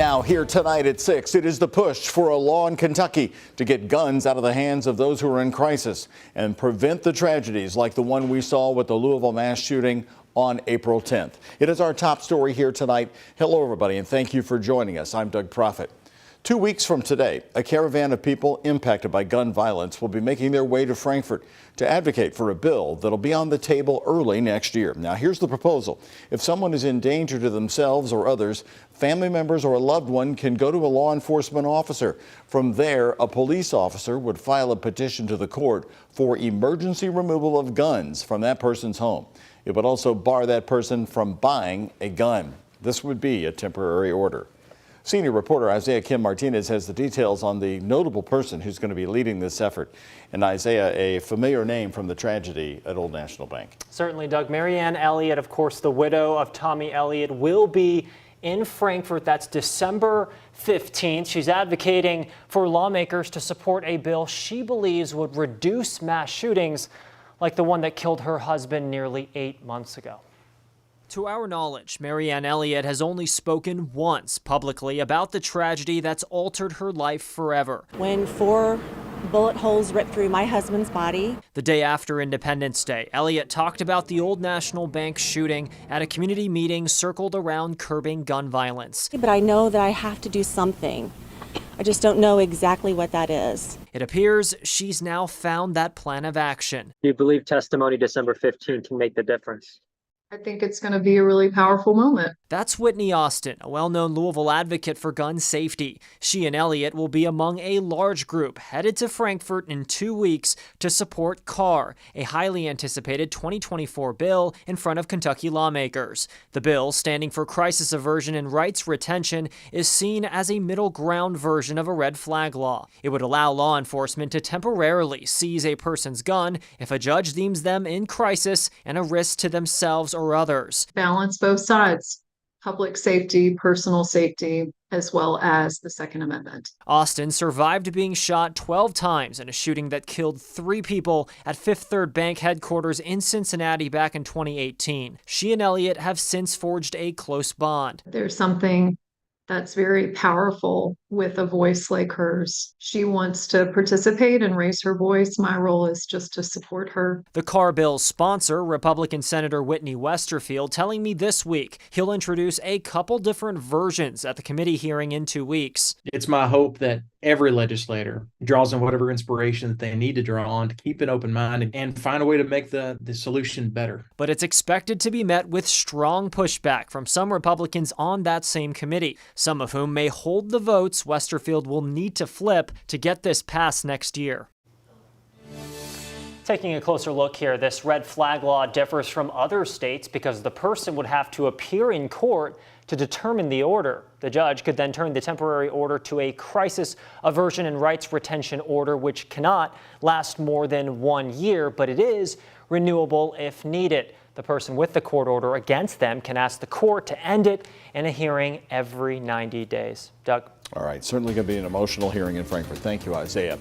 Now, here tonight at 6, it is the push for a law in Kentucky to get guns out of the hands of those who are in crisis and prevent the tragedies like the one we saw with the Louisville mass shooting on April 10th. It is our top story here tonight. Hello, everybody, and thank you for joining us. I'm Doug Proffitt. 2 weeks from today, a caravan of people impacted by gun violence will be making their way to Frankfort to advocate for a bill that'll be on the table early next year. Now, here's the proposal. If someone is in danger to themselves or others, family members or a loved one can go to a law enforcement officer. From there, a police officer would file a petition to the court for emergency removal of guns from that person's home. It would also bar that person from buying a gun. This would be a temporary order. Senior reporter Isaiah Kim Martinez has the details on the notable person who's going to be leading this effort. And Isaiah, a familiar name from the tragedy at Old National Bank. Certainly, Doug. Marianne Elliott, of course, the widow of Tommy Elliott, will be in Frankfort. That's December 15th. She's advocating for lawmakers to support a bill she believes would reduce mass shootings like the one that killed her husband nearly 8 months ago. To our knowledge, Marianne Elliott has only spoken once publicly about the tragedy that's altered her life forever. When 4 bullet holes ripped through my husband's body. The day after Independence Day, Elliott talked about the Old National Bank shooting at a community meeting circled around curbing gun violence. But I know that I have to do something. I just don't know exactly what that is. It appears she's now found that plan of action. Do you believe testimony December 15th can make the difference? I think it's going to be a really powerful moment. That's Whitney Austin, a well-known Louisville advocate for gun safety. She and Elliott will be among a large group headed to Frankfort in 2 weeks to support CAR, a highly anticipated 2024 bill in front of Kentucky lawmakers. The bill, standing for Crisis Aversion and Rights Retention, is seen as a middle ground version of a red flag law. It would allow law enforcement to temporarily seize a person's gun if a judge deems them in crisis and a risk to themselves or others. Balance both sides, public safety, personal safety, as well as the Second Amendment. Austin survived being shot 12 times in a shooting that killed 3 people at Fifth Third Bank headquarters in Cincinnati back in 2018. She and Elliott have since forged a close bond. There's something that's very powerful with a voice like hers. She wants to participate and raise her voice. My role is just to support her. The CAR bill's sponsor, Republican Senator Whitney Westerfield, telling me this week he'll introduce a couple different versions at the committee hearing in 2 weeks. It's my hope that every legislator draws on whatever inspiration that they need to draw on to keep an open mind and find a way to make the solution better. But it's expected to be met with strong pushback from some Republicans on that same committee, some of whom may hold the votes Westerfield will need to flip to get this passed next year. Taking a closer look here, this red flag law differs from other states because the person would have to appear in court to determine the order. The judge could then turn the temporary order to a crisis aversion and rights retention order, which cannot last more than 1 year, but it is renewable if needed. The person with the court order against them can ask the court to end it in a hearing every 90 days. Doug? All right, certainly going to be an emotional hearing in Frankfort. Thank you, Isaiah.